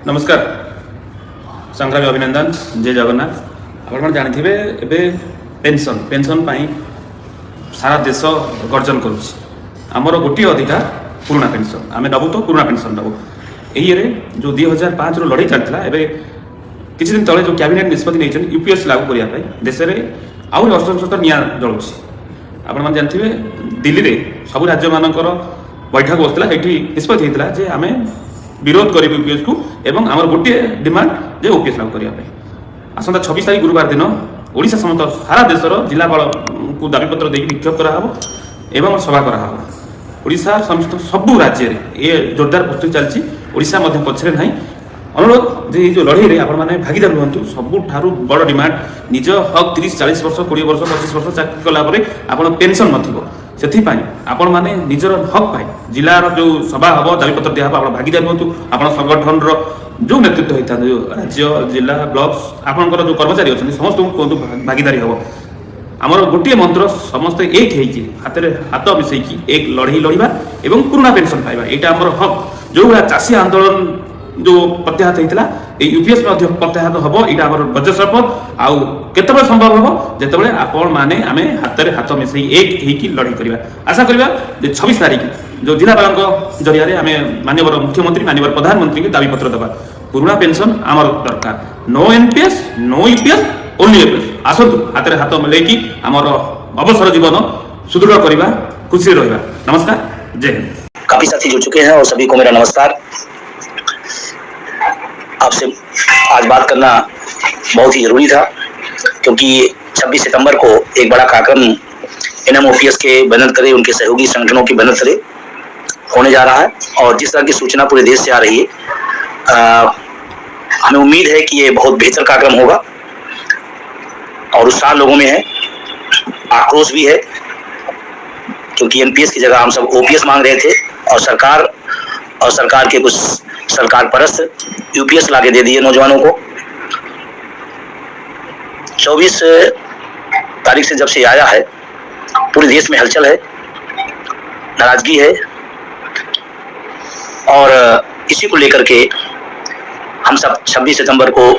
नमस्कार संग्रामी अभिनंदन जय जगन्नाथ। आप जानते एवं पेंशन पेंशन सारा देश गर्जन करमर गोटे अधिकार पुराना पेंशन आम नबू तो पुराना पेंशन नबू यही जो 2005 रु लड़ाई चलता है किसी दिन तले जो कैबिनेट निष्पत्ति नहीं यूपीएस लागू करने देश में आहुरी असंतोष निआ जलुची। आपण जानते दिल्ली में सब राज्य मानकर बैठक बसला ये निष्पत्ति होता है आम विरोध कर यूपीएस को एवं आमर गोटे डिमांड जे ओपीएस लागू करने आसंता 26 तारीख गुरुवार दिन ओडिशा समेत सारा देशर जिलापाल को दाबीपत्र देकर विक्षोभ कराहब एवं सभा कराहब। ओडिशा समस्त सबू राज्य में ये जोरदार प्रस्तुति चलती ओडिशा पछरे ना अनुरोध जे जो लड़ाई में आपण मैंने भागीदार हूँ सबुठ बड़ डिमांड निज हक 30-40 वर्ष 20 वर्ष 25 वर्ष चाकरी कलापर आप पेंशन नथिबो से आपण मैंने निजर हक पाए जिलार जो सभा हम दाबीपत्र दिया आप भागीदार हूँ आप संगठन जो नेतृत्व होता है राज्य जिला ब्लॉक आपंकर जो कर्मचारी अच्छा समस्त कहतु भागीदारी हम आमर गोटे मंत्र समस्ते एक हाथ में हाथ मिसैकी एक लड़ाई लड़वा एवं पुराना पेंशन पाइबा यहाँ आमर हक जो भाया चाषी आंदोलन जो प्रत्याहत होता है यूपीएस प्रत्याहत हम यहाँ आम बज्रशपथ आउ केत संभव हम जिते आपण मैंने आम हाथ में हाथ मिसई एक होगी लड़ाई करवा आशा करवा 26 तारीख जो जिलापाल जरिया आम माननीय मुख्यमंत्री माननीय प्रधानमंत्री के दाबीपत्र देवा पुराना पेंशन आमर दरकार no NPS no UPS only UPS आसतु हाथ में हाथ मिलैकी आमर अवसर जीवन सुदृढ़ करवा खुशी रहा। नमस्कार जय हिंद। काफी साथी जुड़ चुके हैं और सभी को मेरा नमस्कार। आपसे आज बात करना बहुत ही जरूरी था क्योंकि 26 सितंबर को एक बड़ा कार्यक्रम एनएमओपीएस के बैनर तले उनके सहयोगी संगठनों के बैनर तले होने जा रहा है और जिस तरह की सूचना पूरे देश से आ रही है हमें उम्मीद है कि ये बहुत बेहतर कार्यक्रम होगा और उत्साह लोगों में है, आक्रोश भी है क्योंकि एनपीएस की जगह हम सब ओपीएस मांग रहे थे और सरकार के कुछ सरकार परस्त यूपीएस लाके दे दिए नौजवानों को। 24 तारीख से जब से आया है पूरे देश में हलचल है, नाराजगी है और इसी को लेकर के हम सब 26 सितंबर को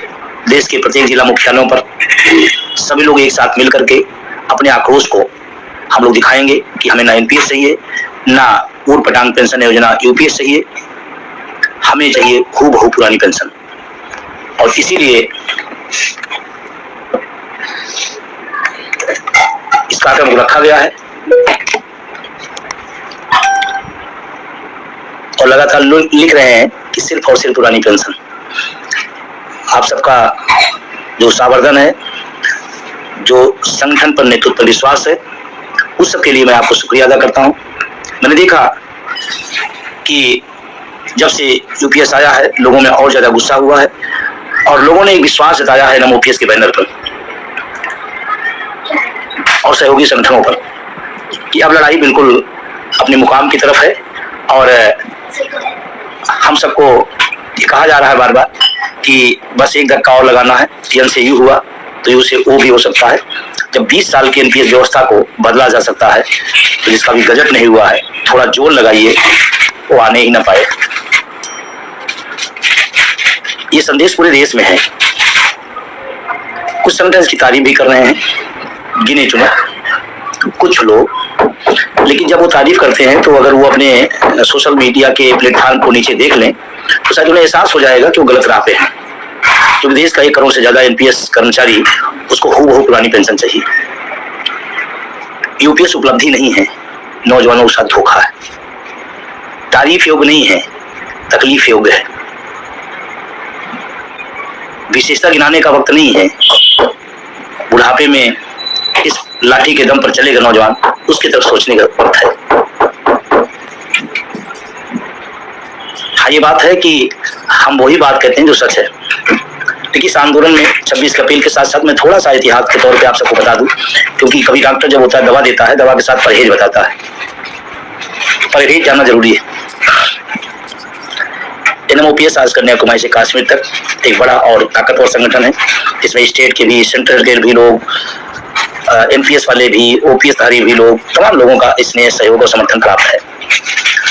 देश के प्रत्येक जिला मुख्यालयों पर सभी लोग एक साथ मिल करके अपने आक्रोश को हम लोग दिखाएंगे कि हमें ना एनपीएस चाहिए ना ऊट पटांग पेंशन योजना यूपीएस चाहिए, हमें चाहिए खूब पुरानी पेंशन। और इसीलिए इस कार्यक्रम को रखा गया है और लगातार लिख रहे हैं कि सिर्फ और सिर्फ पुरानी पेंशन। आप सबका जो सावर्धन है, जो संगठन पर नेतृत्व पर विश्वास है, उस सब के लिए मैं आपको शुक्रिया अदा करता हूं। मैंने देखा कि जब से यूपीएस आया है लोगों में और ज्यादा गुस्सा हुआ है और लोगों ने एक विश्वास जताया है एनएमओपीएस के बैनर पर और सहयोगी संगठनों पर कि अब लड़ाई बिल्कुल अपने मुकाम की तरफ है और हम सबको ये कहा जा रहा है बार बार कि बस एक धक्का और लगाना है, यन से यू हुआ तो यू से ओ भी हो सकता है। जब 20 साल की एनपीएस व्यवस्था को बदला जा सकता है तो जिसका भी गजट नहीं हुआ है थोड़ा जोर लगाइए, वो आने ही ना पाए। ये संदेश पूरे देश में है। कुछ संगठन की तारीफ भी कर रहे हैं गिने चुने कुछ लोग, लेकिन जब वो तारीफ करते हैं तो अगर वो अपने सोशल मीडिया के प्लेटफॉर्म को नीचे देख लें तो शायद उन्हें एहसास हो जाएगा कि वो गलत राह पे हैं क्योंकि देश का 1 करोड़ से ज्यादा एनपीएस कर्मचारी उसको हूबहू पुरानी पेंशन चाहिए। यूपीएस उपलब्धि नहीं है, नौजवानों के साथ धोखा है, तारीफ योग्य नहीं है, तकलीफ योग्य है। विशेषता गिनाने का वक्त नहीं है, बुढ़ापे में इस लाठी के दम पर चलेगा नौजवान, उसकी तरफ सोचने का वक्त है। हाँ, ये बात है कि हम वही बात कहते हैं जो सच है। लेकिन इस आंदोलन में 26 अप्रैल के साथ साथ मैं थोड़ा सा इतिहास के तौर पे आप सबको बता दूं क्योंकि कभी डॉक्टर जब होता है दवा देता है, दवा के साथ परहेज बताता है, परहेज जानना जरूरी है। एनएमओपीएस आज कन्याकुमारी से कश्मीर तक एक बड़ा और ताकतवर संगठन है। इसमें स्टेट के भी, सेंट्रल के भी लोग, एनपीएस वाले भी, ओपीएस धारी भी लोग, तमाम लोगों का इसमें सहयोग और समर्थन प्राप्त है।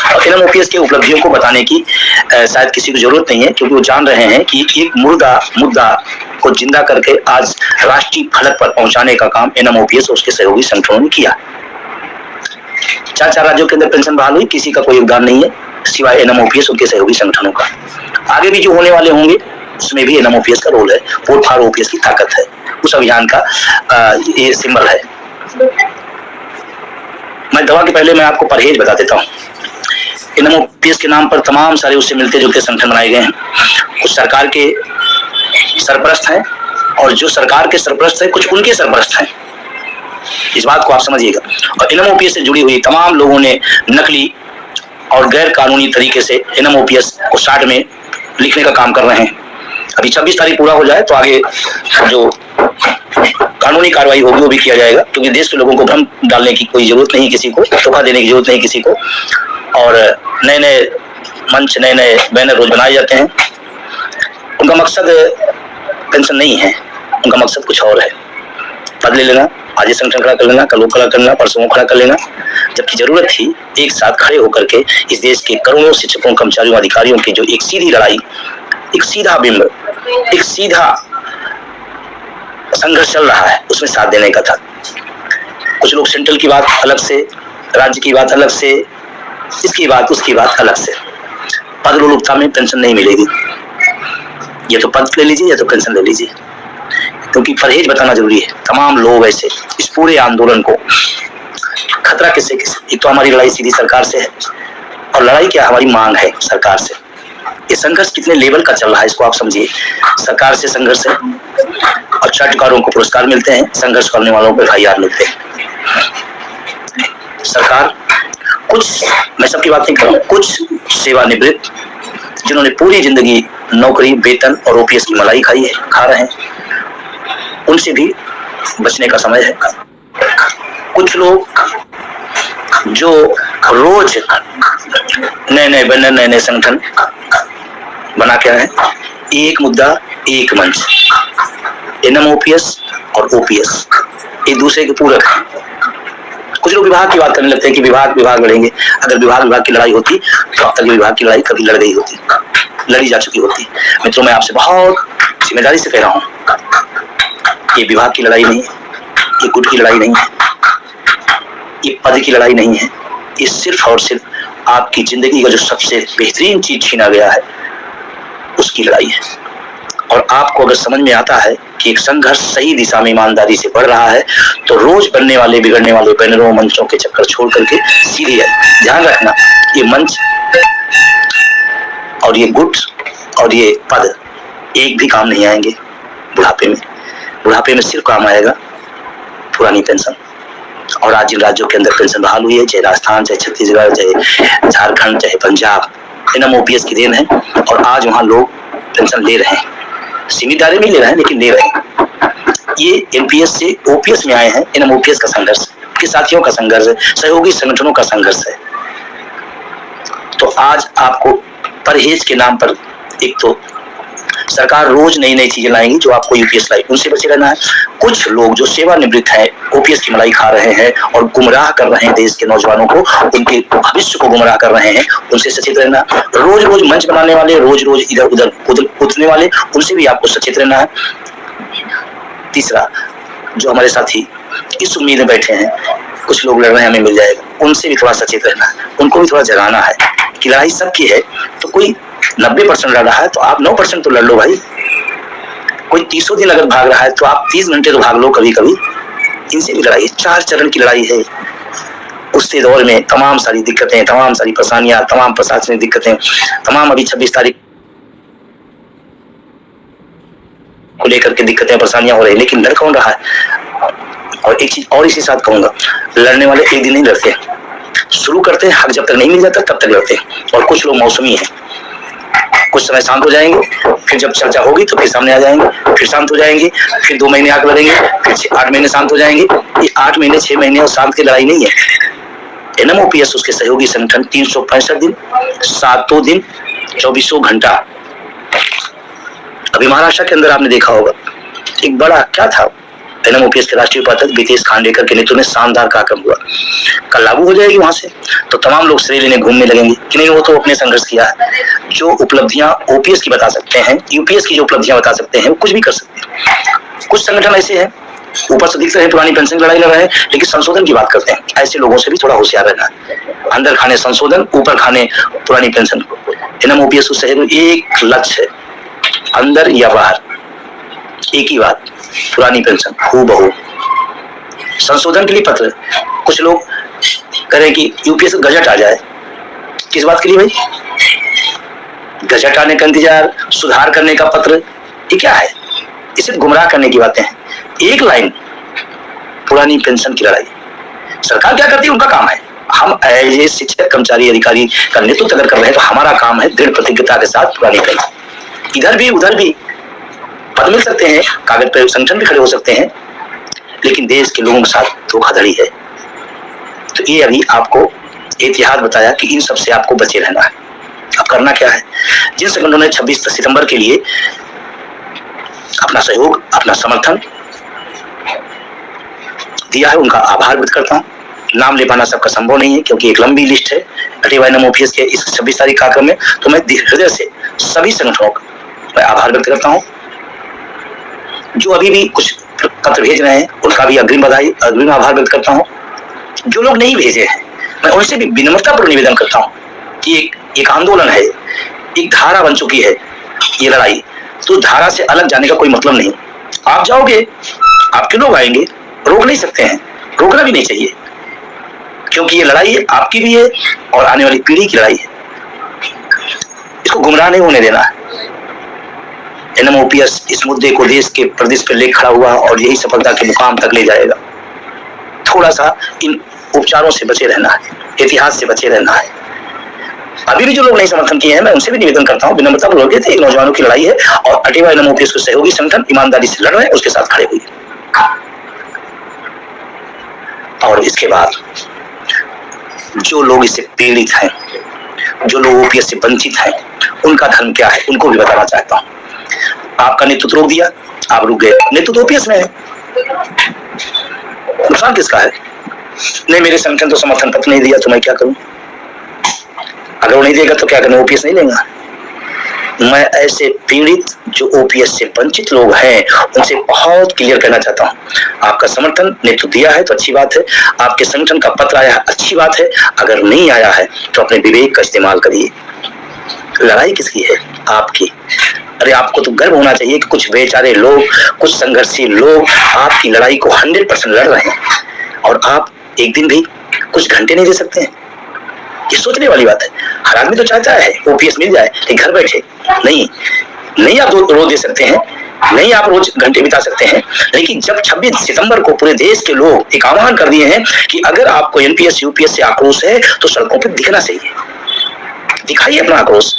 और एनएमओपीएस के उपलब्धियों को बताने की शायद किसी को जरूरत नहीं है, क्योंकि वो जान रहे हैं कि एक मुद्दा को जिंदा करके आज राष्ट्रीय फलक पर पहुंचाने का काम एनएमओपीएस और उसके सहयोगी संगठनों ने किया। 4 राज्यों के अंदर पेंशन बहाल हुई, किसी का कोई योगदान नहीं है सिवाय एनएमओपीएस और उनके सहयोगी संगठनों का। आगे भी जो होने वाले होंगे उसमें भी एनएमओपीएस का रोल है, वोट फॉर ओपीएस की ताकत है, उस अभियान का ये सिंबल है। मैं दवा के पहले मैं आपको परहेज बता देता हूँ। एनएमओपीएस के नाम पर तमाम सारे उससे मिलते जुलते संगठन बनाए गए हैं। कुछ सरकार के सरपरस्त हैं और जो सरकार के सरपरस्त हैं कुछ उनके सरपरस्त हैं, इस बात को आप समझिएगा। और एनएमओपीएस से जुड़ी हुई तमाम लोगों ने नकली और गैर कानूनी तरीके से एनएमओपीएस को शार्ट में लिखने का काम कर रहे हैं। अभी 26 तारीख पूरा हो जाए तो आगे जो कानूनी कार्रवाई होगी वो भी किया जाएगा, क्योंकि देश के लोगों को भ्रम डालने की कोई जरूरत नहीं, किसी को धोखा देने की जरूरत नहीं किसी को। और नए नए मंच, नए नए बैनर रोज बनाए जाते हैं। उनका मकसद पेंशन नहीं है, उनका मकसद कुछ और है। पद ले लेना, आज ये संगठन खड़ा कर लेना, कल वो खड़ा कर लेना, परसों खड़ा कर लेना, जबकि जरूरत थी एक साथ खड़े होकर के इस देश के करोड़ों शिक्षकों, कर्मचारियों, अधिकारियों की जो एक सीधी लड़ाई, एक सीधा बिंब, एक सीधा संघर्ष चल रहा है, उसमें साथ देने का था। कुछ लोग सेंट्रल की बात अलग से, राज्य की बात अलग से, इसकी बात उसकी बात अलग से। पद लोलुपता में पेंशन नहीं मिलेगी, ये तो पद ले लीजिए या तो पेंशन ले लीजिए, क्योंकि परहेज बताना जरूरी है। तमाम लोग ऐसे इस पूरे आंदोलन को खतरा किससे, एक तो हमारी लड़ाई सीधी सरकार से है, और लड़ाई क्या, हमारी मांग है सरकार से। ये संघर्ष कितने लेवल का चल रहा है इसको आप समझिए। सरकार से संघर्ष है और चाटुकारों को पुरस्कार मिलते हैं, संघर्ष करने वालों को FIR मिलते हैं। सरकार कुछ, मैं सबकी बात नहीं कर रहा हूँ, कुछ सेवानिवृत्त जिन्होंने पूरी जिंदगी नौकरी, वेतन और ओपीएस की मलाई खाई है, खा रहे हैं, उनसे भी बचने का समय है। कुछ लोग जो रोज नए नए बैनर, नए नए संगठन बना के आए, एक मुद्दा एक मंच, एनएमओपीएस और ओपीएस एक दूसरे के पूरक हैं। कुछ लोग विभाग की बात करने लगते हैं कि विभाग लड़ेंगे। अगर विभाग की लड़ाई होती तो अब तक विभाग की लड़ाई कभी लड़ गई होती, लड़ी जा चुकी होती। मित्रों, मैं आपसे बहुत जिम्मेदारी से कह रहा हूँ, ये विभाग की लड़ाई नहीं है, ये गुट की लड़ाई नहीं है, ये पद की लड़ाई नहीं है, ये सिर्फ और सिर्फ आपकी जिंदगी का जो सबसे बेहतरीन चीज छीना गया है उसकी लड़ाई है। और आपको अगर समझ में आता है कि एक संघर्ष सही दिशा में ईमानदारी से बढ़ रहा है, तो रोज बनने वाले, बिगड़ने वाले बैनरों, मंचों के चक्कर छोड़ करके सीधे है। ध्यान रखना, ये मंच और ये गुट और ये पद एक भी काम नहीं आएंगे बुढ़ापे में। बुढ़ापे में सिर्फ काम आएगा पुरानी पेंशन। और आज जिन राज्यों के अंदर पेंशन बहाल हुई है, चाहे राजस्थान, चाहे छत्तीसगढ़, चाहे झारखंड, चाहे पंजाब, एनएमओपीएस की देन है। और आज वहां लोग पेंशन ले रहे हैं, सीमित दायरे में ले रहे हैं, लेकिन ले रहे हैं। ये एनपीएस से ओपीएस में आए हैं, एनएमओपीएस का संघर्ष, के साथियों का संघर्ष है, सहयोगी संगठनों का संघर्ष है। तो आज आपको परहेज के नाम पर एक तो सरकार रोज नई नई चीजें लाएंगी जो आपको यूपीएस लाई, उनसे बचे रहना है। कुछ लोग जो सेवानिवृत्त हैं, ओपीएस की मलाई खा रहे हैं और गुमराह कर रहे हैं देश के नौजवानों को, उनके भविष्य को गुमराह कर रहे हैं, उनसे सचेत रहना। रोज रोज मंच बनाने वाले, रोज रोज इधर उधर कूदने वाले, उनसे भी आपको सचेत रहना है। तीसरा, जो हमारे साथी इस उम्मीद में बैठे हैं कुछ लोग लड़ रहे हैं हमें मिल जाएगा, उनसे भी थोड़ा सचेत रहना है, उनको भी थोड़ा जगाना है कि लड़ाई सबकी है। तो कोई 90% लड़ रहा है तो आप 9% तो लड़ लो भाई। कोई 30 दिन अगर भाग रहा है तो आप 30 घंटे तो भाग लो कभी कभी। इनसे भी लड़ाई, 4 चरण की लड़ाई है। उससे दौर में तमाम सारी दिक्कतें, तमाम सारी परेशानियां, तमाम प्रशासनिक दिक्कतें, तमाम अभी 26 तारीख को लेकर के दिक्कतें, परेशानियां हो रही, लेकिन लड़ कौन रहा है। और एक चीज और इसी साथ कहूंगा, लड़ने वाले एक दिन नहीं लड़ते, शुरू करते हैं, हक जब तक नहीं मिल जाता तब तक लड़ते हैं। और कुछ लोग मौसमी हैं, कुछ समय शांत हो जाएंगे, फिर जब चर्चा होगी तो फिर सामने आ जाएंगे, फिर शांत हो जाएंगे, फिर 2 महीने आग लड़ेंगे, फिर 8 महीने शांत हो जाएंगे। ये 8 महीने 6 महीने और शांत की लड़ाई नहीं है। एनएमओपीएस उसके सहयोगी संगठन 365 दिन, 7 दिन, 24 घंटा। अभी महाराष्ट्र के अंदर आपने देखा होगा एक बड़ा क्या था, एनएमओपीएस के राष्ट्रीय उपाध्यक्ष बीतेश खांडेकर के नेतृत्व में शानदार कार्यक्रम हुआ। कल लागू हो जाएगी वहां से तो तमाम लोग श्रेय लेने घूमने लगेंगे। कि नहीं वो तो अपने संघर्ष किया है। जो उपलब्धियां ओपीएस की बता सकते हैं, यूपीएस की जो उपलब्धियां बता सकते हैं, वो कुछ भी कर सकते हैं। कुछ संगठन ऐसे हैं ऊपर से दिखते हैं पुरानी पेंशन की लड़ाई लड़ रहे हैं, लेकिन संशोधन की बात करते हैं। ऐसे लोगों से भी थोड़ा होशियार रहना है। अंदर खाने संशोधन, ऊपर खाने पुरानी पेंशन। एनएमओपीएस को शहर में एक लक्ष्य है, अंदर या बाहर एक ही बात, पुरानी पेंशन हूबहू। संशोधन के लिए पत्र, कुछ लोग करें कि यूपीएस गजट आ जाए। किस बात के लिए भाई? गजट आने का इंतजार, सुधार करने का पत्र, ये क्या है? इसे गुमराह करने की बातें हैं। एक लाइन पुरानी पेंशन की लड़ाई, सरकार क्या करती है उनका काम है। हम एज ए शिक्षक कर्मचारी अधिकारी का नेतृत्व अगर कर रहे हैं तो हमारा काम है दृढ़ प्रतिज्ञता के साथ पुरानी पेंशन। इधर भी उधर भी पद मिल सकते हैं, कागज पर संगठन भी खड़े हो सकते हैं, लेकिन देश के लोगों के साथ धोखाधड़ी है। तो ये अभी आपको इतिहास बताया कि इन सब से आपको बचे रहना है। अब करना क्या है? जिन संगठनों ने 26 सितंबर के लिए अपना सहयोग, अपना समर्थन दिया है, उनका आभार व्यक्त करता हूँ। नाम ले पाना सबका संभव नहीं है क्योंकि एक लंबी लिस्ट है एनएमओपीएस के इस 26 तारीख कार्यक्रम में। तो मैं हृदय से सभी संगठनों का मैं आभार व्यक्त करता हूँ। जो अभी भी कुछ पत्र भेज रहे हैं उनका भी अग्रिम बधाई, अग्रिम आभार व्यक्त करता हूँ। जो लोग नहीं भेजे हैं मैं उनसे भी विनम्रतापूर्वक निवेदन करता हूँ कि एक आंदोलन है, एक धारा बन चुकी है ये लड़ाई, तो धारा से अलग जाने का कोई मतलब नहीं। आप जाओगे, आपके लोग आएंगे, रोक नहीं सकते हैं, रोकना भी नहीं चाहिए, क्योंकि ये लड़ाई आपकी भी है और आने वाली पीढ़ी की लड़ाई है। इसको गुमराह नहीं होने देना है। एनएमओपीएस इस मुद्दे को देश के प्रदेश पर ले खड़ा हुआ और यही सफलता के मुकाम तक ले जाएगा। थोड़ा सा इन उपचारों से बचे रहना है, इतिहास से बचे रहना है। अभी भी जो लोग नहीं समर्थन किए हैं मैं उनसे भी निवेदन करता हूँ, विनम्रता पूर्वक कहते हैं नौजवानों की लड़ाई है और अटेवा एनएमओपीएस के सहयोगी संगठन ईमानदारी से लड़ रहे हैं, उसके साथ खड़े हुए। और इसके बाद जो लोग इससे पीड़ित हैं, जो लोग ओपीएस से वंचित हैं, उनका धर्म क्या है उनको भी बताना चाहता हूँ। आपका नेतृत्व रोक दिया, आप रुक गए, नेतृत्व ओपीएस में है, नुकसान किसका है? नहीं मेरे संगठन तो समर्थन पत्र नहीं दिया तो मैं क्या करूं? अगर वो नहीं देगा तो क्या करना, ओपीएस नहीं लेगा। मैं ऐसे पीड़ित जो ओपीएस से वंचित लोग हैं उनसे बहुत क्लियर कहना चाहता हूं, आपका समर्थन नेतृत्व दिया है तो अच्छी बात है, आपके संगठन का पत्र आया है अच्छी बात है, अगर नहीं आया है तो अपने विवेक का इस्तेमाल करिए। लड़ाई किसकी है? आपकी। अरे आपको तो गर्व होना चाहिए कि कुछ बेचारे लोग, कुछ संघर्षी लोग आपकी लड़ाई को 100% लड़ रहे हैं और आप एक दिन भी कुछ घंटे नहीं दे सकते हैं। ये सोचने वाली बात है। हर आदमी तो चाहता है ओपीएस मिल जाए, लेकिन घर बैठे नहीं आप रोज दे सकते हैं, नहीं आप रोज घंटे बिता सकते हैं, लेकिन जब 26 सितंबर को पूरे देश के लोग एक आह्वान कर दिए हैं कि अगर आपको एनपीएस यूपीएस से आक्रोश है तो सड़कों पर दिखना चाहिए, दिखाइए अपना आक्रोश।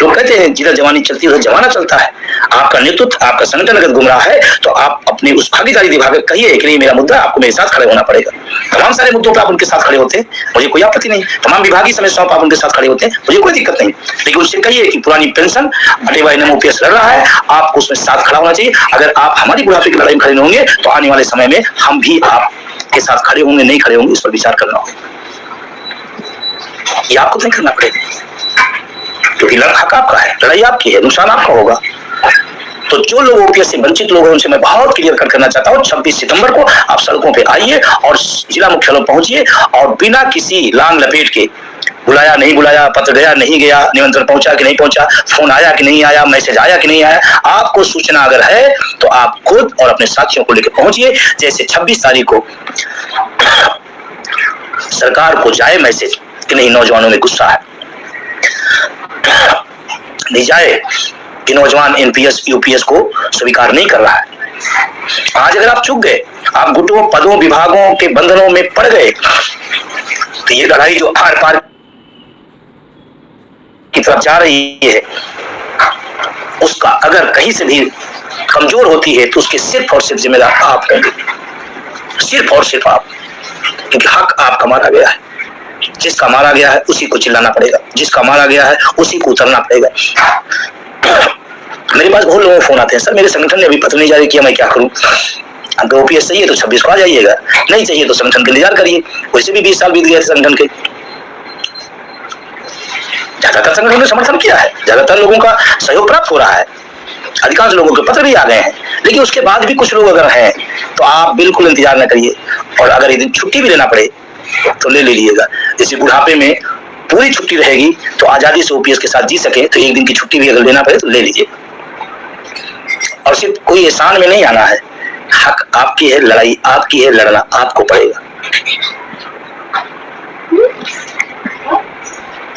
लोग कहते हैं जिधर जवानी चलती है उधर जमाना चलता है। आपका नेतृत्व, आपका संगठन अगर गुमराह है तो आप अपनी उस भागीदारी दिखाकर कहिए कि नहीं मेरा मुद्दा, आपको मेरे साथ खड़े होना पड़ेगा। तमाम सारे मुद्दों पर आप उनके साथ खड़े होते हैं, मुझे कोई आपत्ति नहीं। तमाम विभागीय समस्याओं पर आप उनके साथ खड़े होते हैं, मुझे कोई दिक्कत नहीं, लेकिन उससे कहिए कि पुरानी पेंशन अटेवा एनएमओपीएस लड़ रहा है, आपको उसमें साथ खड़ा होना चाहिए। अगर आप हमारी बुढ़ापे की लड़ाई में खड़े नहीं होंगे तो आने वाले समय में हम भी आपके साथ खड़े होंगे, नहीं खड़े होंगे, इस पर विचार करना होगा। ये आपको नहीं करना पड़ेगा क्योंकि हक आपका है, लड़ाई आपकी है, नुकसान आपका होगा। तो जो लोग ओपीएस से वंचित लोग हैं उनसे मैं बहुत क्लियर करना चाहता हूँ, 26 सितंबर को आप सड़कों पे आइए और जिला मुख्यालय पहुंचिए और बिना किसी लांग लपेट के, बुलाया नहीं बुलाया, पत्र गया नहीं गया, निमंत्रण पहुंचा कि नहीं पहुंचा, फोन आया कि नहीं आया, मैसेज आया कि नहीं आया, आपको सूचना अगर है तो आप खुद और अपने साथियों को लेकर पहुंचिए। जैसे 26 तारीख को सरकार को जाए मैसेज कि नहीं नौजवानों में गुस्सा है, नहीं जाए कि नौजवान एनपीएस यूपीएस को स्वीकार नहीं कर रहा है। आज अगर आप चूक गए, आप गुटों, पदों, विभागों के बंधनों में पड़ गए तो ये लड़ाई जो आर पार की तरफ जा रही है उसका अगर कहीं से भी कमजोर होती है तो उसके सिर्फ और सिर्फ जिम्मेदार आप होंगे, सिर्फ और सिर्फ आप, क्योंकि हक आपका मारा गया है। जिसका मारा गया है उसी को चिल्लाना पड़ेगा, जिसका मारा गया है उसी को उतरना पड़ेगा। मेरे पास बहुत लोगों फोन आते हैं, सर मेरे संगठन ने अभी पत्र नहीं जारी किया, मैं क्या करूं? अगर ओपीएस चाहिए तो 26 को आ जाइएगा, नहीं चाहिए तो संगठन के इंतजार करिए। वैसे भी 20 साल बीत गए थे संगठन के। ज्यादातर संगठनों ने समर्थन किया है, ज्यादातर लोगों का सहयोग प्राप्त हो रहा है, अधिकांश लोगों के पत्र भी आ गए हैं। लेकिन उसके बाद भी कुछ लोग अगर हैं तो आप बिल्कुल इंतजार न करिए, और अगर एक दिन छुट्टी भी लेना पड़े तो ले लीजिएगा। जैसे बुढ़ापे में पूरी छुट्टी रहेगी तो आजादी से ओपीएस के साथ जी सके, तो एक दिन की छुट्टी भी अगर लेना पड़े तो ले लीजिए। और सिर्फ कोई एहसान में नहीं आना है, हक आपकी है, लड़ाई आपकी है, लड़ना आपको पड़ेगा।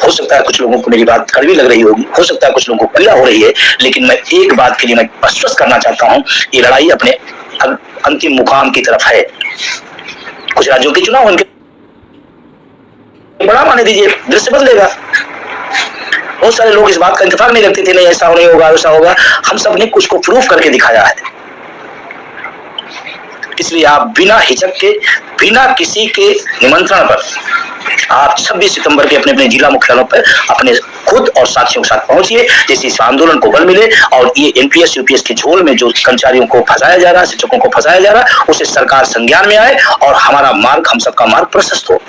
हो सकता है कुछ लोगों को मेरी बात कड़वी लग रही होगी, हो सकता है कुछ लोगों को पीड़ा हो रही है, लेकिन मैं एक बात के लिए मैं आश्वस्त करना चाहता हूं, ये लड़ाई अपने अंतिम मुकाम की तरफ है। कुछ राज्यों के चुनाव उनके बड़ा माने दीजिए, दृश्य बदलेगा। बहुत सारे लोग इस बात का इंतजार नहीं रखते थे, नहीं ऐसा नहीं होगा, ऐसा होगा। हम सब ने कुछ को प्रूफ करके दिखाया है। इसलिए आप बिना हिचक के, बिना किसी के निमंत्रण पर आप 26 सितंबर के अपने अपने जिला मुख्यालयों पर अपने खुद और साथियों के साथ पहुंचिए, जिससे इस आंदोलन को बल मिले और ये एनपीएस यूपीएस के झोल में जो कर्मचारियों को फंसाया जा रहा है, शिक्षकों को फंसाया जा रहा है, उसे सरकार संज्ञान में आए और हमारा मार्ग, हम सबका मार्ग प्रशस्त हो।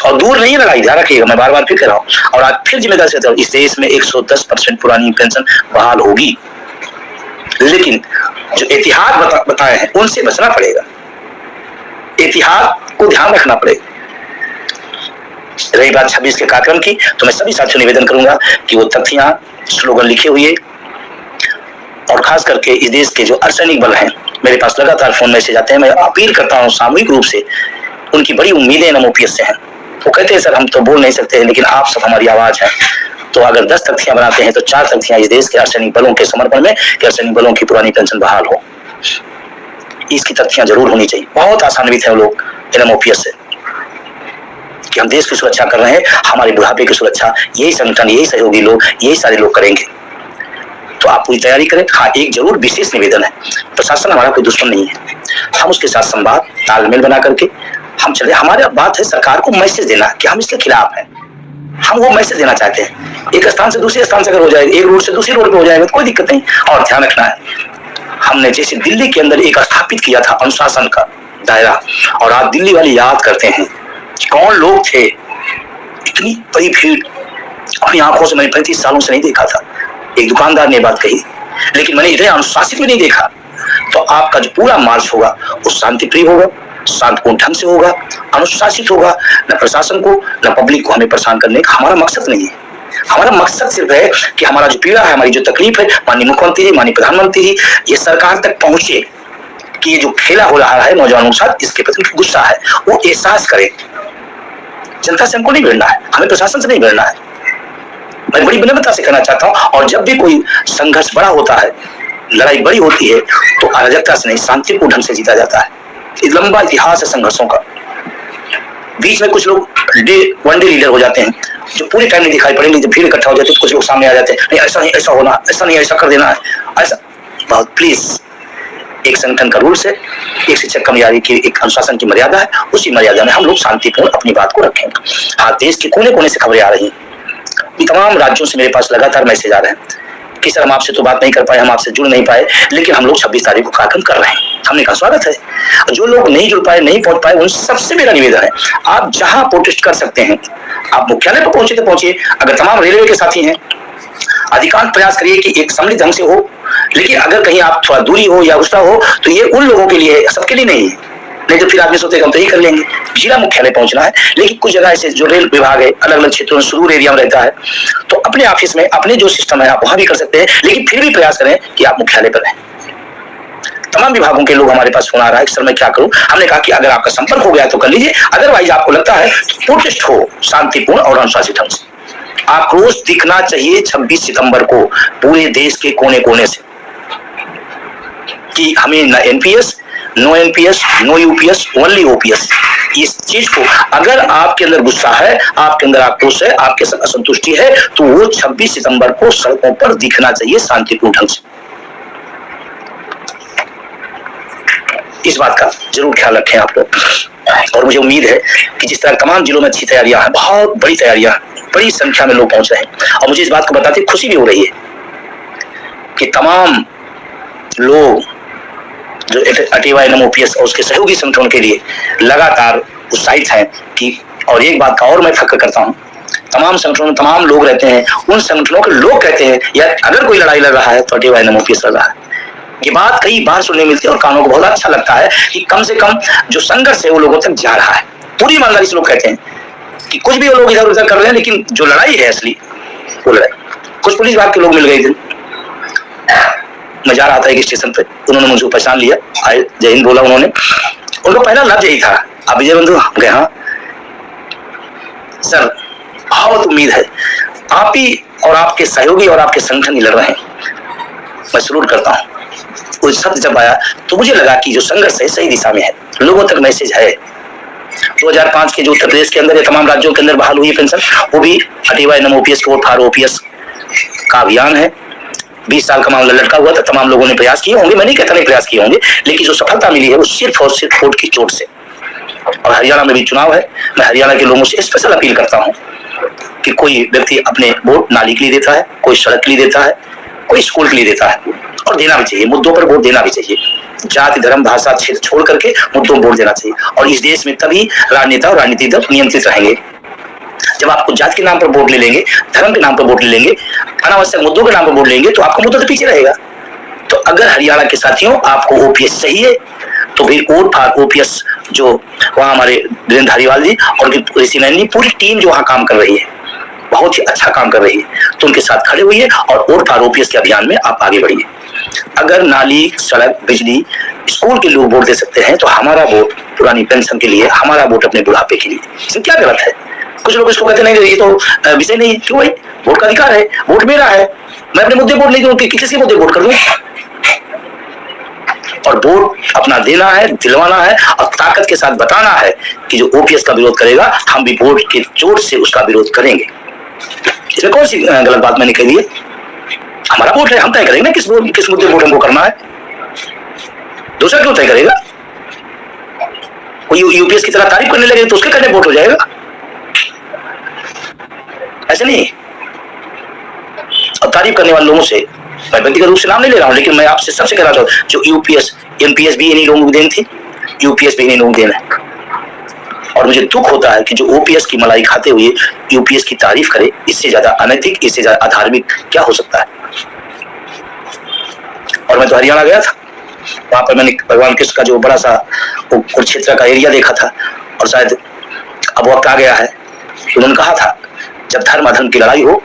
और दूर नहीं लड़ाई, ध्यान रखिएगा, मैं बार बार फिर कह रहा हूं। और आज फिर जिम्मेदारी से कहता हूं, इस देश में 110% पुरानी पेंशन बहाल होगी, लेकिन जो इतिहास बताए हैं उनसे बचना पड़ेगा, इतिहास को ध्यान रखना पड़ेगा। रही बात 26 के कार्यक्रम की, तो मैं सभी साथियों निवेदन करूंगा कि वो तथ्यां, स्लोगन लिखे हुए और खास करके इस देश के जो अर्धसैनिक बल हैं, मेरे पास लगातार फोन मैसेज आते हैं। मैं अपील करता हूं सामूहिक रूप से, उनकी बड़ी उम्मीदें नमोपीएस से हैं। वो कहते हैं सर हम तो बोल नहीं सकते हैं, लेकिन आप सब हमारी आवाज है। तो अगर 10 तथ्यां बनाते हैं तो 4 तथ्यां इस देश के अर्धसैनिक बलों के समर्पण में, कि अर्धसैनिक बलों की पुरानी पेंशन बहाल हो, इसकी तथ्यां जरूर होनी चाहिए। बहुत आसान्वित है लोग एनएमओपीएस से कि हम देश की सुरक्षा कर रहे हैं, हमारे बुढ़ापे की सुरक्षा यही संगठन, यही सहयोगी लोग, यही सारे लोग करेंगे। तो आप पूरी तैयारी करें। हाँ, एक जरूर विशेष निवेदन है, प्रशासन हमारा कोई दुश्मन नहीं है, हम उसके साथ संवाद तालमेल बना करके हम चले। हमारी बात है सरकार को मैसेज देना कि हम इसके खिलाफ हैं, हम वो मैसेज देना चाहते हैं। एक स्थान से दूसरे स्थान से अगर हो जाएगा, एक रोड से दूसरी रोड पे हो जाएगा तो कोई दिक्कत नहीं। और ध्यान रखना है, हमने जैसे दिल्ली के अंदर एक स्थापित किया था अनुशासन का दायरा, और आप दिल्ली वाले याद करते हैं कौन लोग थे, इतनी बड़ी भीड़ अपनी आंखों से मैंने 35 सालों से नहीं देखा था। एक दुकानदार ने बात कही, लेकिन मैंने इतने अनुशासित भी नहीं देखा। तो आपका जो पूरा मार्च होगा वो शांति प्रिय होगा, शांतिपूर्ण ढंग से होगा, अनुशासित होगा। न प्रशासन को न पब्लिक को हमें परेशान करने का हमारा मकसद नहीं है। हमारा मकसद सिर्फ है कि हमारा जो पीड़ा है, हमारी जो तकलीफ है, माननीय मुख्यमंत्री जी, माननीय प्रधानमंत्री जी, ये सरकार तक पहुंचे कि ये जो खेला हो रहा है नौजवानों के साथ, इसके प्रति गुस्सा है, वो एहसास करे। जनता से हमको नहीं भिड़ना है, हमें प्रशासन से नहीं भिड़ना है। मैं बड़ी विनम्रता से कहना चाहता हूं। और जब भी कोई संघर्ष बड़ा होता है, लड़ाई बड़ी होती है, तो अराजकता से नहीं, शांतिपूर्ण ढंग से जीता जाता है। लंबा इतिहास है संघर्षों का। बीच में कुछ लोग वनडे लीडर हो जाते हैं, जो पूरे टाइम नहीं दिखाई पड़ेंगे, जब भीड़ इकट्ठा हो जाती है तो कुछ लोग सामने आ जाते हैं, नहीं ऐसा नहीं, ऐसा होना, ऐसा नहीं, ऐसा कर देना है, ऐसा। बहुत प्लीज, एक संगठन का रूल्स है, एक शिक्षक कर्मचारी की एक अनुशासन की मर्यादा है, उसी मर्यादा में हम लोग शांतिपूर्ण अपनी बात को रखेंगे। हाँ, देश के कोने कोने से खबरें आ रही हैं, तमाम राज्यों से मेरे पास लगातार मैसेज आ रहे हैं कि सर हम आपसे तो बात नहीं कर पाए, हम आपसे जुड़ नहीं पाए, लेकिन हम लोग 26 तारीख को कार्यक्रम कर रहे हैं। हमने कहा स्वागत है। जो लोग नहीं जुड़ पाए, नहीं पहुंच पाए, उन सबसे मेरा निवेदन है, आप जहां प्रोटेस्ट कर सकते हैं, आप मुख्यालय पर पहुंचे तो पहुंचिए। अगर तमाम रेलवे के साथी हैं, अधिकांश प्रयास करिए कि एक सम्मिलित ढंग से हो। लेकिन अगर कहीं आप थोड़ा दूरी हो या गुस्सा हो, तो ये उन लोगों के लिए, सबके लिए नहीं है। नहीं तो फिर आदमी सोचते हम तो ही कर लेंगे। जिला मुख्यालय पहुंचना है, लेकिन कुछ जगह ऐसे जो रेल विभाग है, अलग अलग क्षेत्रों में सुदूर एरिया में रहता है, तो अपने ऑफिस में, अपने जो सिस्टम है, आप वहां भी कर सकते हैं। लेकिन फिर भी प्रयास करें कि आप मुख्यालय पर रहें। तमाम विभागों के लोग हमारे पास फोन आ रहा है कि सर मैं क्या करूं। हमने कहा कि अगर आपका संपर्क हो गया तो कर लीजिए, अदरवाइज आपको लगता है तो प्रोटेस्ट हो शांतिपूर्ण और अनुशासित ढंग से। आक्रोश दिखना चाहिए 26 सितंबर को पूरे देश के कोने कोने से कि हमें न NPS, no NPS, no UPS, only OPS. इस चीज को अगर आपके अंदर गुस्सा है, आपके अंदर आक्रोश है, आपके साथ असंतुष्टि है, तो वो 26 सितंबर को सड़कों पर दिखना चाहिए शांतिपूर्ण ढंग से। इस बात का जरूर ख्याल रखें आप लोग। और मुझे उम्मीद है कि जिस तरह तमाम जिलों में अच्छी तैयारियां हैं, बहुत बड़ी तैयारियां, बड़ी संख्या में लोग पहुंच रहे हैं, और मुझे इस बात को बताते खुशी भी हो रही है कि तमाम लोग जो अटेवा एनएमओपीएस और उसके सहयोगी संगठनों के लिए लगातार उत्साहित हैं कि। और एक बात का और मैं फक्र करता हूं, तमाम संगठनों में तमाम लोग रहते हैं, उन संगठनों के लोग कहते हैं यार अगर कोई लड़ाई लड़ रहा है तो हटिया एनएमओपीएस लड़ रहा है। ये बात कई बार सुनने मिलती है और कानों को बहुत अच्छा लगता है कि कम से कम जो संघर्ष है वो लोगों तक जा रहा है। पूरी ईमानदारी से लोग कहते हैं कि कुछ भी वो लोग इधर उधर कर रहे हैं, लेकिन जो लड़ाई है असली वो लड़ाई। कुछ पुलिस विभाग के लोग मिल गए थे, मैं जा रहा था एक स्टेशन पे, उन्होंने मुझे पहचान लिया, आए जय हिंद बोला उन्होंने। उनका पहला लफ्ज यही था, आप विजय बंधु? गए हाँ सर, बहुत उम्मीद है आप ही और आपके सहयोगी और आपके संगठन ही लड़ रहे हैं, मैं सलूट करता हूँ। वो शब्द जब आया तो मुझे लगा कि जो संघर्ष है सही दिशा में है, लोगों तक मैसेज है। 2005 के जो उत्तर प्रदेश के अंदर या तमाम राज्यों के अंदर बहाल हुई पेंशन, वो भी Hatia NMOPS vote for OPS का अभियान है। 20 साल का मामला लटका हुआ था, तमाम लोगों ने प्रयास किए होंगे, मैं नहीं कहता नहीं प्रयास किए होंगे, लेकिन जो सफलता मिली है वो सिर्फ और सिर्फ वोट की चोट से। और हरियाणा में भी चुनाव है, मैं हरियाणा के लोगों से स्पेशल अपील करता हूँ कि कोई व्यक्ति अपने वोट नाली के लिए देता है, कोई सड़क के लिए देता है, कोई स्कूल के लिए देता है, और देना भी चाहिए, मुद्दों पर वोट देना भी चाहिए। जाति धर्म भाषा क्षेत्र छोड़ करके मुद्दों पर वोट देना चाहिए, और इस देश में तभी राजनेता और राजनीति दल नियंत्रित रहेंगे। जब आपको जाति के नाम पर वोट ले लेंगे, धर्म के नाम पर वोट ले लेंगे, अनावश्यक मुद्दों के नाम पर वोट लेंगे, तो आपका मुद्दा तो पीछे रहेगा। तो अगर हरियाणा के साथियों आपको ओपीएस चाहिए तो फिर वोट फॉर ओपीएस, जो वहाँ हमारे वीरेंद्र धारीवाल जी और ऋषि नयन जी, पूरी टीम जो वहाँ काम कर रही है, बहुत ही अच्छा काम कर रही है, तो उनके साथ खड़े हुए और वोट फॉर ओपीएस के अभियान में आप आगे बढ़िए। अगर नाली, सड़क, बिजली, स्कूल के लोग वोट दे सकते हैं तो हमारा वोट पुरानी पेंशन के लिए, हमारा वोट अपने बुढ़ापे के लिए, इसमें क्या गलत है? कुछ लोग इसको कहते नहीं, ये तो विषय नहीं है। क्यों भाई, वोट का अधिकार है, वोट मेरा है, मैं अपने मुद्दे वोट नहीं दूं, किसी मुद्दे वोट कर दूं। और वोट अपना देना है, दिलवाना है, और ताकत के साथ बताना है कि जो ओपीएस का विरोध करेगा, हम भी वोट के चोट से उसका विरोध करेंगे। इसमें कौन सी गलत बात मैंने कही है? हमारा वोट है, हम तय करेंगे ना किस मुद्दे वोट हमको करना है, दूसरा क्यों तय करेगा? कोई यूपीएस की तरह तारीफ करने लगे तो उसके करने वोट हो जाएगा, ऐसे नहीं। और तारीफ करने वाले लोगों से मैं व्यक्तिगत रूप से नाम नहीं ले रहा हूं, लेकिन मैं आपसे सबसे कहना चाहता हूं, जो यूपीएस एनपीएस भी इन्हीं लोगों की देन थी, यूपीएस भी इन्हीं लोगों की देन है। और मुझे दुख होता है कि जो ओपीएस की मलाई खाते हुए यूपीएस की तारीफ करे, इससे ज्यादा अनैतिक, इससे ज्यादा अधार्मिक क्या हो सकता है? और मैं तो हरियाणा गया था, वहां पर मैंने भगवान कृष्ण का जो बड़ा सा कुरुक्षेत्र का एरिया देखा था, और शायद अब वक्त आ गया है, उन्होंने कहा था जब धर्म अधर्म की लड़ाई हो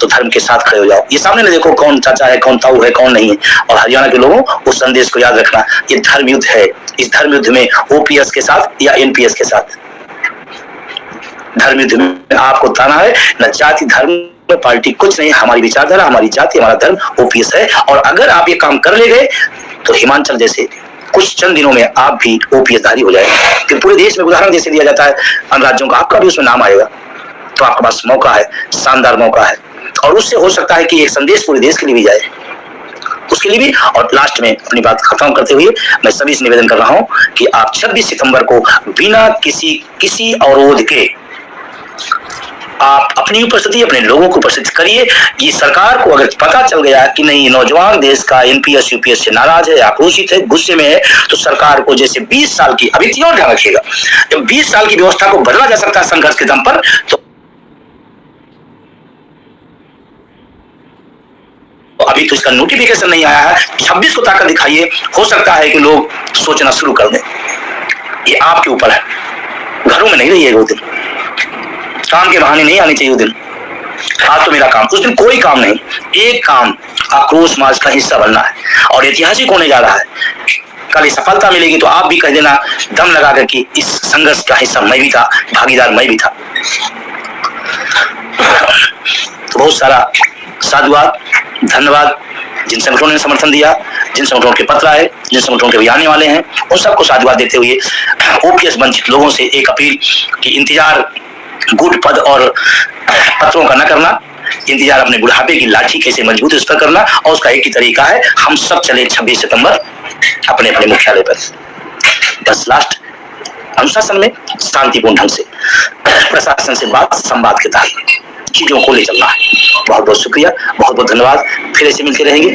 तो धर्म के साथ खड़े हो जाओ। ये सामने न देखो कौन चाचा है, कौन ताऊ है, कौन नहीं है। और हरियाणा के लोगों उस संदेश को याद रखना, ये धर्म युद्ध है। इस धर्म युद्ध में ओपीएस के साथ या एनपीएस के साथ, धर्म युद्ध में आपको ताना है, न जाति धर्म पार्टी कुछ नहीं, हमारी विचारधारा, हमारी जाति, हमारा धर्म ओपीएस है। और अगर आप ये काम कर ले गए तो हिमाचल जैसे कुछ चंद दिनों में आप भी ओपीएस धारी हो जाएगा। फिर पूरे देश में उदाहरण जैसे दिया जाता है अन्य राज्यों का, आपका भी उसमें नाम आएगा। तो आपके पास मौका है, शानदार मौका है, और उससे हो सकता है कि एक संदेश पूरे देश के लिए भी जाए, उसके लिए भी। और लास्ट में अपनी बात खत्म करते हुए मैं सभी से निवेदन कर रहा हूं कि आप 26 सितंबर को बिना किसी अवरोध के आप अपनी उपस्थिति, अपने लोगों को उपस्थित करिए। ये सरकार को अगर पता चल गया कि नहीं नौजवान देश का एनपीएस यूपीएस से नाराज है, आक्रोशित है, गुस्से में है, तो सरकार को जैसे 20 साल की, अभी तीनों ध्यान रखिएगा, जब 20 साल की व्यवस्था को बदला जा सकता है संघर्ष के दम पर, तो अभी तो इसका नोटिफिकेशन नहीं आया है, 26 को ताकत दिखाइए, हो सकता है कि लोग सोचना शुरू कर दें। ये आपके ऊपर है, घरों में नहीं रहिएगा उस दिन, काम के बहाने नहीं आने चाहिए उस दिन। आज तो मेरा काम, उस दिन कोई काम नहीं, एक काम आक्रोश मार्च का हिस्सा बनना है, और ऐतिहासिक होने जा रहा है। कल ये सफलता मिलेगी तो आप भी कह देना दम लगा कर कि इस संघर्ष का हिस्सा मैं भी था, भागीदार मैं भी था। तो बहुत सारा साधुवाद, धन्यवाद जिन संगठनों ने समर्थन दिया, जिन संगठनों के पत्र आए, जिन संगठनों के भी आने वाले हैं, उन सबको साधुवाद देते हुए ओपीएस वंचित लोगों से एक अपील कि इंतजार गुट पद और पत्रों का न करना, इंतजार अपने बुढ़ापे की लाठी कैसे मजबूत उस पर करना, और उसका एक ही तरीका है, हम सब चले 26 सितंबर अपने अपने मुख्यालय पर। बस लास्ट, अनुशासन में शांतिपूर्ण ढंग से प्रशासन से बात संवाद के तहत चीजों को ले चलना है। बहुत बहुत शुक्रिया, बहुत बहुत धन्यवाद, फिर ऐसे मिलते रहेंगे।